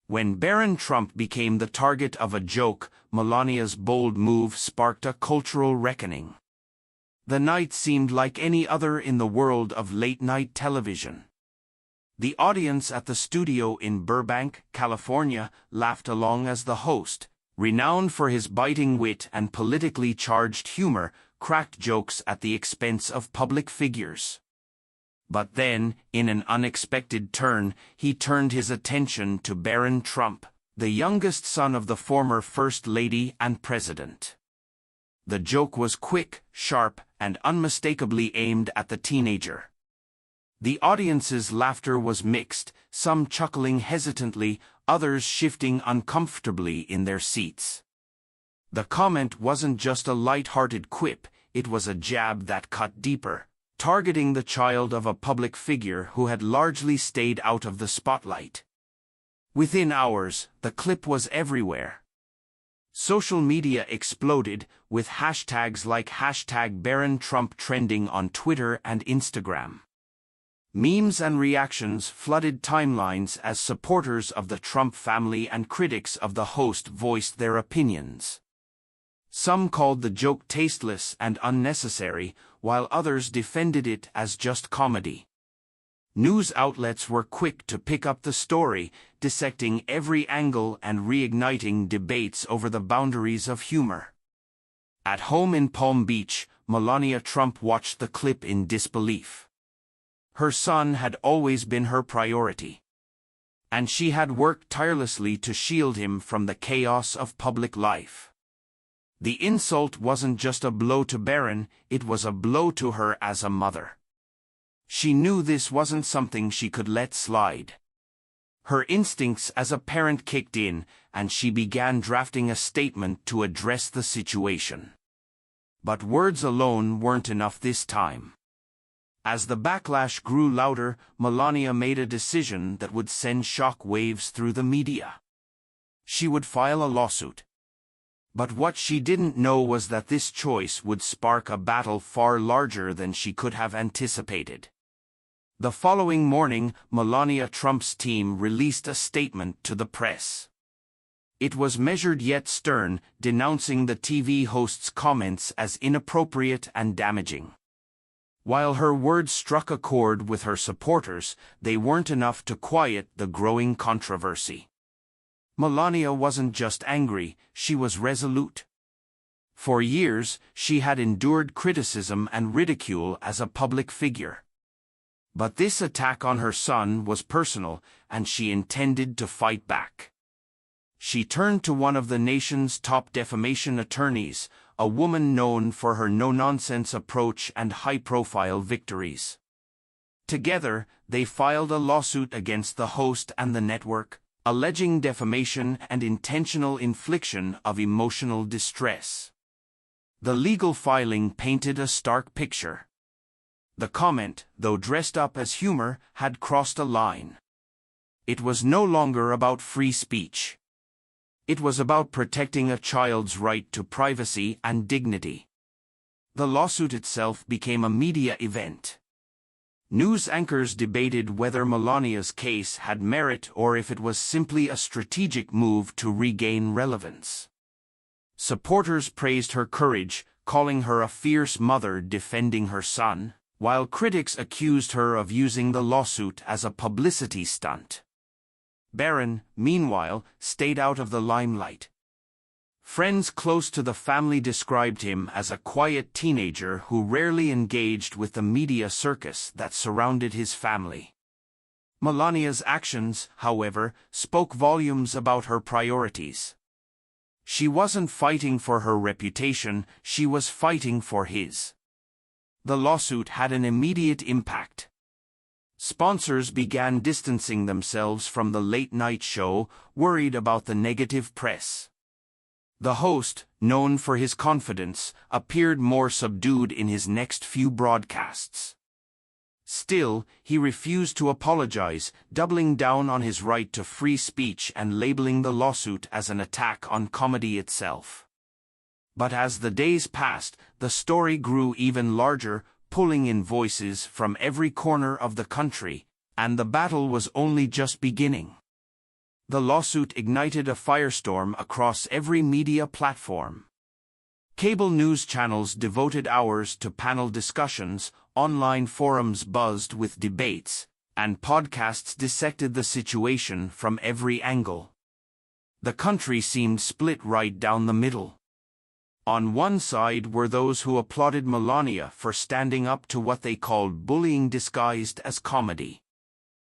When Barron Trump became the target of a joke, Melania's bold move sparked a cultural reckoning. The night seemed like any other in the world of late-night television. The audience at the studio in Burbank, California, laughed along as the host, renowned for his biting wit and politically charged humor, cracked jokes at the expense of public figures. But then, in an unexpected turn, he turned his attention to Barron Trump, the youngest son of the former First Lady and President. The joke was quick, sharp, and unmistakably aimed at the teenager. The audience's laughter was mixed, some chuckling hesitantly, others shifting uncomfortably in their seats. The comment wasn't just a light-hearted quip, it was a jab that cut deeper, targeting the child of a public figure who had largely stayed out of the spotlight. Within hours, the clip was everywhere. Social media exploded, with hashtags like #BarronTrump trending on Twitter and Instagram. Memes and reactions flooded timelines as supporters of the Trump family and critics of the host voiced their opinions. Some called the joke tasteless and unnecessary, while others defended it as just comedy. News outlets were quick to pick up the story, dissecting every angle and reigniting debates over the boundaries of humor. At home in Palm Beach, Melania Trump watched the clip in disbelief. Her son had always been her priority, and she had worked tirelessly to shield him from the chaos of public life. The insult wasn't just a blow to Barron, it was a blow to her as a mother. She knew this wasn't something she could let slide. Her instincts as a parent kicked in, and she began drafting a statement to address the situation. But words alone weren't enough this time. As the backlash grew louder, Melania made a decision that would send shock waves through the media. She would file a lawsuit. But what she didn't know was that this choice would spark a battle far larger than she could have anticipated. The following morning, Melania Trump's team released a statement to the press. It was measured yet stern, denouncing the TV host's comments as inappropriate and damaging. While her words struck a chord with her supporters, they weren't enough to quiet the growing controversy. Melania wasn't just angry, she was resolute. For years, she had endured criticism and ridicule as a public figure. But this attack on her son was personal, and she intended to fight back. She turned to one of the nation's top defamation attorneys, a woman known for her no-nonsense approach and high-profile victories. Together, they filed a lawsuit against the host and the network, alleging defamation and intentional infliction of emotional distress. The legal filing painted a stark picture. The comment, though dressed up as humor, had crossed a line. It was no longer about free speech. It was about protecting a child's right to privacy and dignity. The lawsuit itself became a media event. News anchors debated whether Melania's case had merit or if it was simply a strategic move to regain relevance. Supporters praised her courage, calling her a fierce mother defending her son, while critics accused her of using the lawsuit as a publicity stunt. Barron, meanwhile, stayed out of the limelight. Friends close to the family described him as a quiet teenager who rarely engaged with the media circus that surrounded his family. Melania's actions, however, spoke volumes about her priorities. She wasn't fighting for her reputation, she was fighting for his. The lawsuit had an immediate impact. Sponsors began distancing themselves from the late-night show, worried about the negative press. The host, known for his confidence, appeared more subdued in his next few broadcasts. Still, he refused to apologize, doubling down on his right to free speech and labeling the lawsuit as an attack on comedy itself. But as the days passed, the story grew even larger, pulling in voices from every corner of the country, and the battle was only just beginning. The lawsuit ignited a firestorm across every media platform. Cable news channels devoted hours to panel discussions, online forums buzzed with debates, and podcasts dissected the situation from every angle. The country seemed split right down the middle. On one side were those who applauded Melania for standing up to what they called bullying disguised as comedy.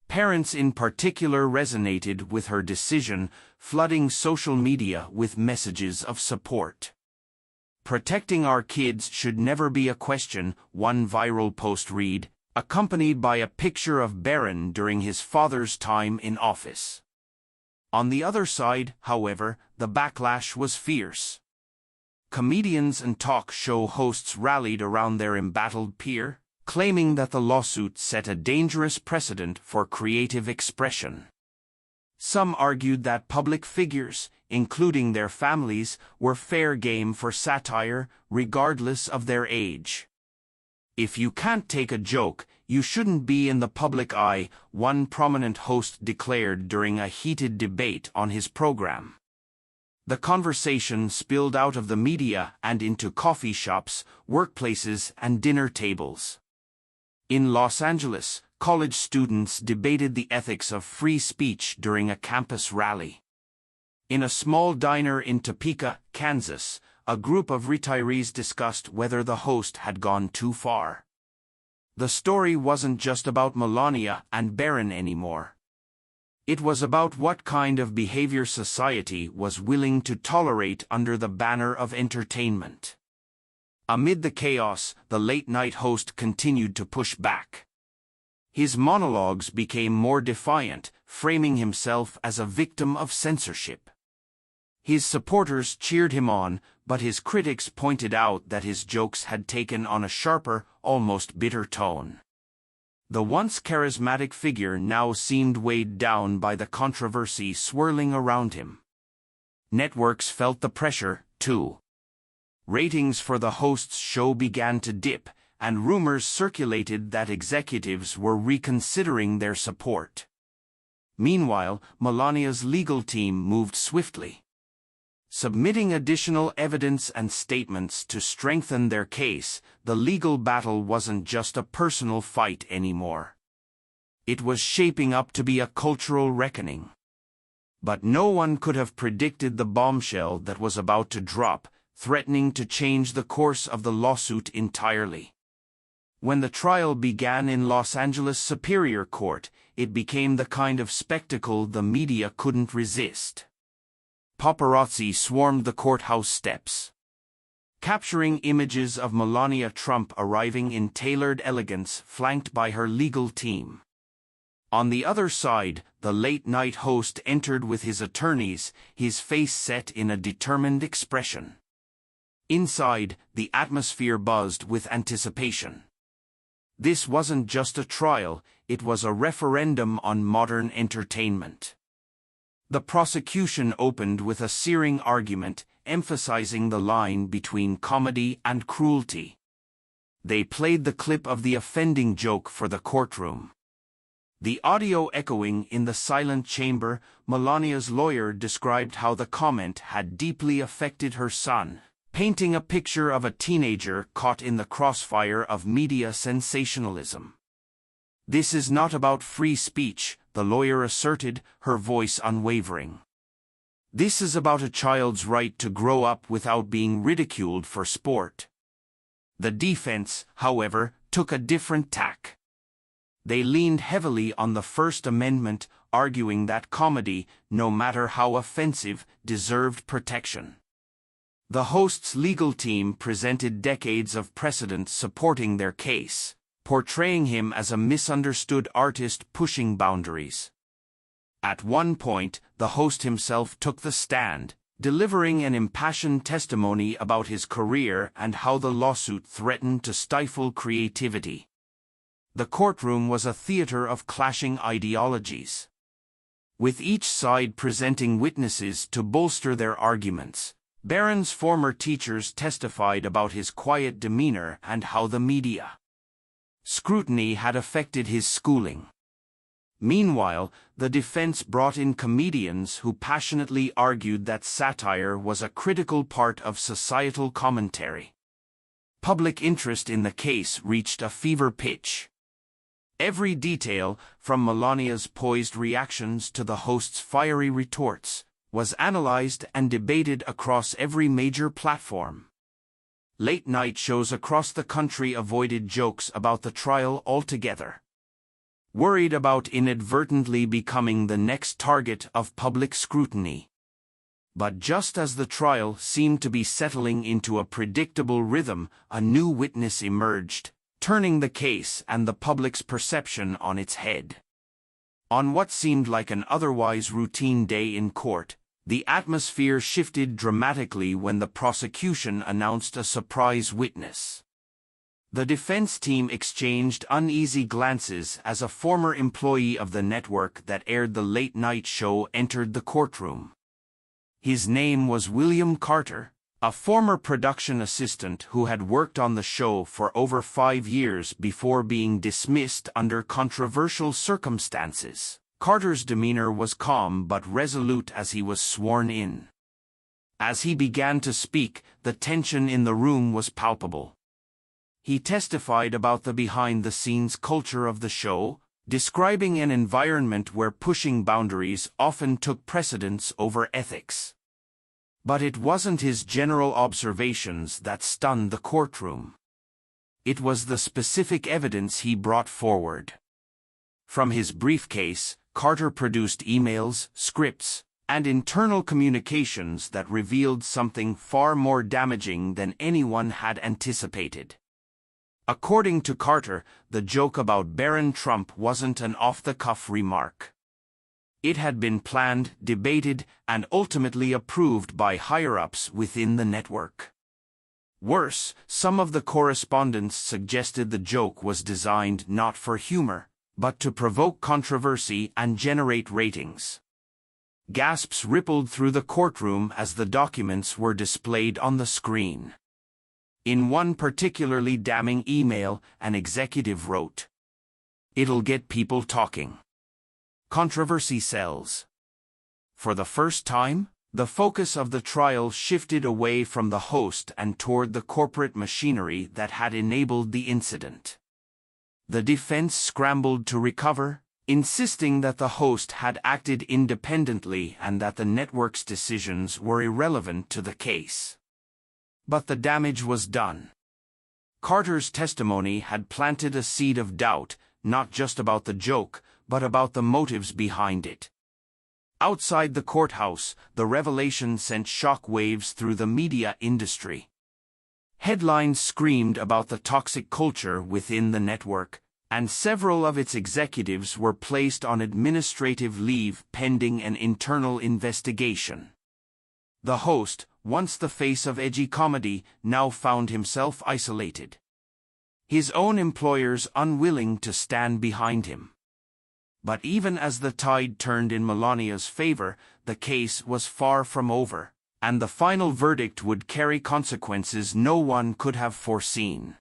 Parents in particular resonated with her decision, flooding social media with messages of support. "Protecting our kids should never be a question," one viral post read, accompanied by a picture of Barron during his father's time in office. On the other side, however, the backlash was fierce. Comedians and talk show hosts rallied around their embattled peer, claiming that the lawsuit set a dangerous precedent for creative expression. Some argued that public figures, including their families, were fair game for satire, regardless of their age. "If you can't take a joke, you shouldn't be in the public eye," one prominent host declared during a heated debate on his program. The conversation spilled out of the media and into coffee shops, workplaces, and dinner tables. In Los Angeles, college students debated the ethics of free speech during a campus rally. In a small diner in Topeka, Kansas, a group of retirees discussed whether the host had gone too far. The story wasn't just about Melania and Barron anymore. It was about what kind of behavior society was willing to tolerate under the banner of entertainment. Amid the chaos, the late-night host continued to push back. His monologues became more defiant, framing himself as a victim of censorship. His supporters cheered him on, but his critics pointed out that his jokes had taken on a sharper, almost bitter tone. The once charismatic figure now seemed weighed down by the controversy swirling around him. Networks felt the pressure, too. Ratings for the host's show began to dip, and rumors circulated that executives were reconsidering their support. Meanwhile, Melania's legal team moved swiftly. Submitting additional evidence and statements to strengthen their case, the legal battle wasn't just a personal fight anymore. It was shaping up to be a cultural reckoning. But no one could have predicted the bombshell that was about to drop, threatening to change the course of the lawsuit entirely. When the trial began in Los Angeles Superior Court, it became the kind of spectacle the media couldn't resist. Paparazzi swarmed the courthouse steps, capturing images of Melania Trump arriving in tailored elegance flanked by her legal team. On the other side, the late-night host entered with his attorneys, his face set in a determined expression. Inside, the atmosphere buzzed with anticipation. This wasn't just a trial, it was a referendum on modern entertainment. The prosecution opened with a searing argument, emphasizing the line between comedy and cruelty. They played the clip of the offending joke for the courtroom. The audio echoing in the silent chamber, Melania's lawyer described how the comment had deeply affected her son, painting a picture of a teenager caught in the crossfire of media sensationalism. "This is not about free speech," the lawyer asserted, her voice unwavering. "This is about a child's right to grow up without being ridiculed for sport." The defense, however, took a different tack. They leaned heavily on the First Amendment, arguing that comedy, no matter how offensive, deserved protection. The host's legal team presented decades of precedent supporting their case, portraying him as a misunderstood artist pushing boundaries. At one point, the host himself took the stand, delivering an impassioned testimony about his career and how the lawsuit threatened to stifle creativity. The courtroom was a theater of clashing ideologies, with each side presenting witnesses to bolster their arguments. Barron's former teachers testified about his quiet demeanor and how the media scrutiny had affected his schooling. Meanwhile, the defense brought in comedians who passionately argued that satire was a critical part of societal commentary. Public interest in the case reached a fever pitch. Every detail, from Melania's poised reactions to the host's fiery retorts, was analyzed and debated across every major platform. Late-night shows across the country avoided jokes about the trial altogether, worried about inadvertently becoming the next target of public scrutiny. But just as the trial seemed to be settling into a predictable rhythm, a new witness emerged, turning the case and the public's perception on its head. On what seemed like an otherwise routine day in court, the atmosphere shifted dramatically when the prosecution announced a surprise witness. The defense team exchanged uneasy glances as a former employee of the network that aired the late-night show entered the courtroom. His name was William Carter, a former production assistant who had worked on the show for over 5 years before being dismissed under controversial circumstances. Carter's demeanor was calm but resolute as he was sworn in. As he began to speak, the tension in the room was palpable. He testified about the behind-the-scenes culture of the show, describing an environment where pushing boundaries often took precedence over ethics. But it wasn't his general observations that stunned the courtroom. It was the specific evidence he brought forward. From his briefcase, Carter produced emails, scripts, and internal communications that revealed something far more damaging than anyone had anticipated. According to Carter, the joke about Barron Trump wasn't an off-the-cuff remark. It had been planned, debated, and ultimately approved by higher-ups within the network. Worse, some of the correspondents suggested the joke was designed not for humor, but to provoke controversy and generate ratings. Gasps rippled through the courtroom as the documents were displayed on the screen. In one particularly damning email, an executive wrote, "It'll get people talking. Controversy sells." For the first time, the focus of the trial shifted away from the host and toward the corporate machinery that had enabled the incident. The defense scrambled to recover, insisting that the host had acted independently and that the network's decisions were irrelevant to the case. But the damage was done. Carter's testimony had planted a seed of doubt, not just about the joke, but about the motives behind it. Outside the courthouse, the revelation sent shock waves through the media industry. Headlines screamed about the toxic culture within the network, and several of its executives were placed on administrative leave pending an internal investigation. The host, once the face of edgy comedy, now found himself isolated. His own employers unwilling to stand behind him. But even as the tide turned in Melania's favor, the case was far from over, and the final verdict would carry consequences no one could have foreseen.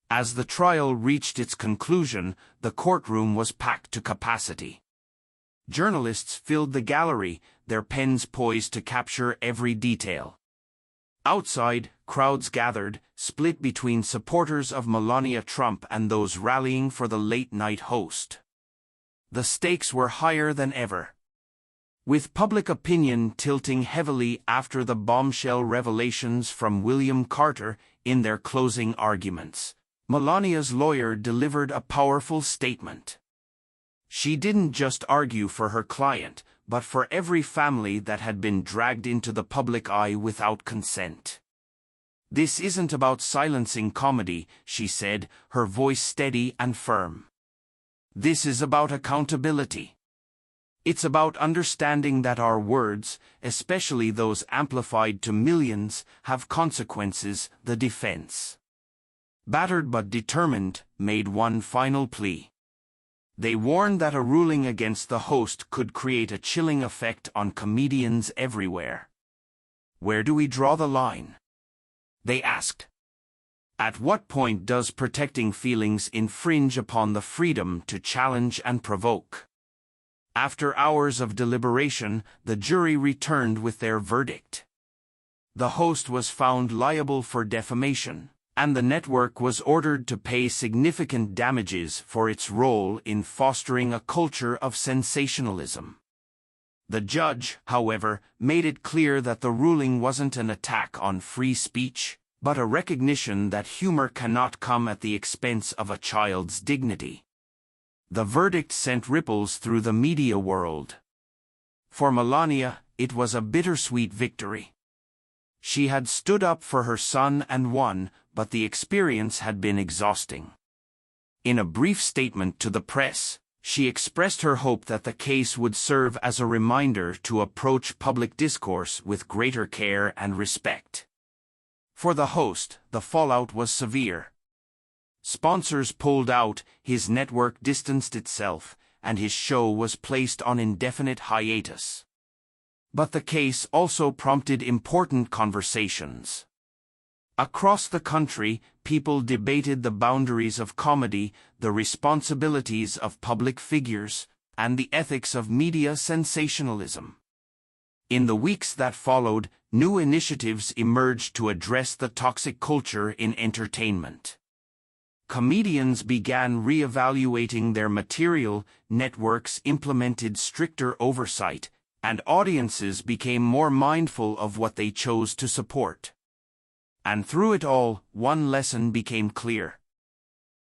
As the trial reached its conclusion, the courtroom was packed to capacity. Journalists filled the gallery, their pens poised to capture every detail. Outside, crowds gathered, split between supporters of Melania Trump and those rallying for the late-night host. The stakes were higher than ever. With public opinion tilting heavily after the bombshell revelations from William Carter in their closing arguments, Melania's lawyer delivered a powerful statement. She didn't just argue for her client, but for every family that had been dragged into the public eye without consent. "This isn't about silencing comedy," she said, her voice steady and firm. "This is about accountability. It's about understanding that our words, especially those amplified to millions, have consequences." The defense, battered but determined, made one final plea. They warned that a ruling against the host could create a chilling effect on comedians everywhere. "Where do we draw the line?" they asked. "At what point does protecting feelings infringe upon the freedom to challenge and provoke?" After hours of deliberation, the jury returned with their verdict. The host was found liable for defamation, and the network was ordered to pay significant damages for its role in fostering a culture of sensationalism. The judge, however, made it clear that the ruling wasn't an attack on free speech, but a recognition that humor cannot come at the expense of a child's dignity. The verdict sent ripples through the media world. For Melania, it was a bittersweet victory. She had stood up for her son and won, but the experience had been exhausting. In a brief statement to the press, she expressed her hope that the case would serve as a reminder to approach public discourse with greater care and respect. For the host, the fallout was severe. Sponsors pulled out, his network distanced itself, and his show was placed on indefinite hiatus. But the case also prompted important conversations. Across the country, people debated the boundaries of comedy, the responsibilities of public figures, and the ethics of media sensationalism. In the weeks that followed, new initiatives emerged to address the toxic culture in entertainment. Comedians began re-evaluating their material, networks implemented stricter oversight, and audiences became more mindful of what they chose to support. And through it all, one lesson became clear.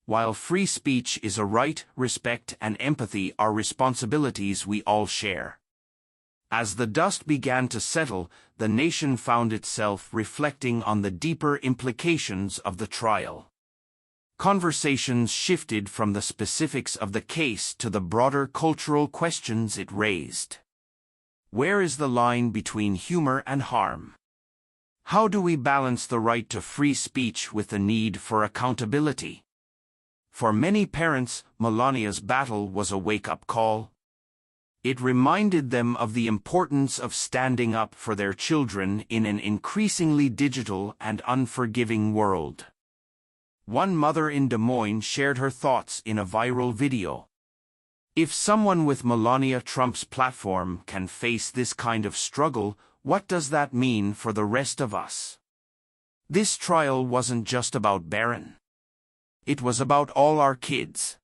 While free speech is a right, respect and empathy are responsibilities we all share. As the dust began to settle, the nation found itself reflecting on the deeper implications of the trial. Conversations shifted from the specifics of the case to the broader cultural questions it raised. Where is the line between humor and harm? How do we balance the right to free speech with the need for accountability? For many parents, Melania's battle was a wake-up call. It reminded them of the importance of standing up for their children in an increasingly digital and unforgiving world. One mother in Des Moines shared her thoughts in a viral video. If someone with Melania Trump's platform can face this kind of struggle, what does that mean for the rest of us? This trial wasn't just about Barron. It was about all our kids.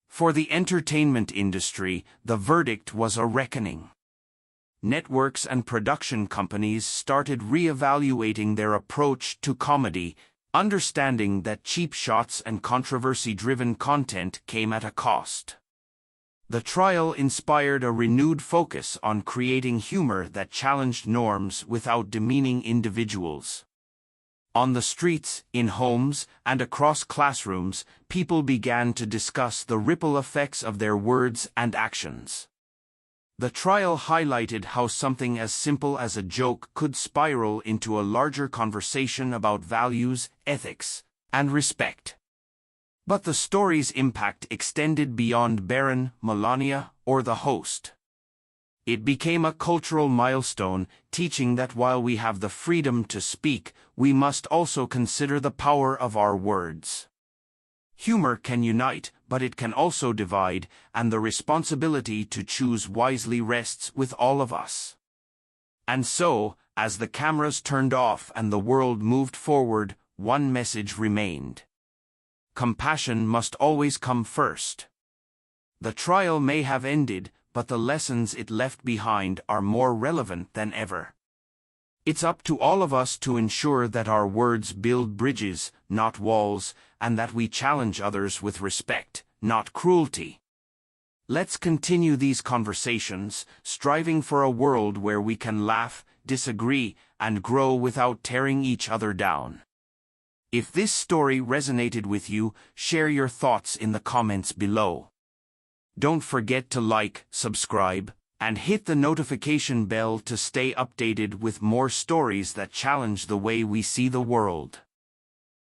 For the entertainment industry, the verdict was a reckoning. Networks and production companies started re-evaluating their approach to comedy, understanding that cheap shots and controversy-driven content came at a cost. The trial inspired a renewed focus on creating humor that challenged norms without demeaning individuals. On the streets, in homes, and across classrooms, people began to discuss the ripple effects of their words and actions. The trial highlighted how something as simple as a joke could spiral into a larger conversation about values, ethics, and respect. But the story's impact extended beyond Barron, Melania, or the host. It became a cultural milestone, teaching that while we have the freedom to speak, we must also consider the power of our words. Humor can unite, but it can also divide, and the responsibility to choose wisely rests with all of us. And so, as the cameras turned off and the world moved forward, one message remained. Compassion must always come first. The trial may have ended, but the lessons it left behind are more relevant than ever. It's up to all of us to ensure that our words build bridges, not walls, and that we challenge others with respect, not cruelty. Let's continue these conversations, striving for a world where we can laugh, disagree, and grow without tearing each other down. If this story resonated with you, share your thoughts in the comments below. Don't forget to like, subscribe, and hit the notification bell to stay updated with more stories that challenge the way we see the world.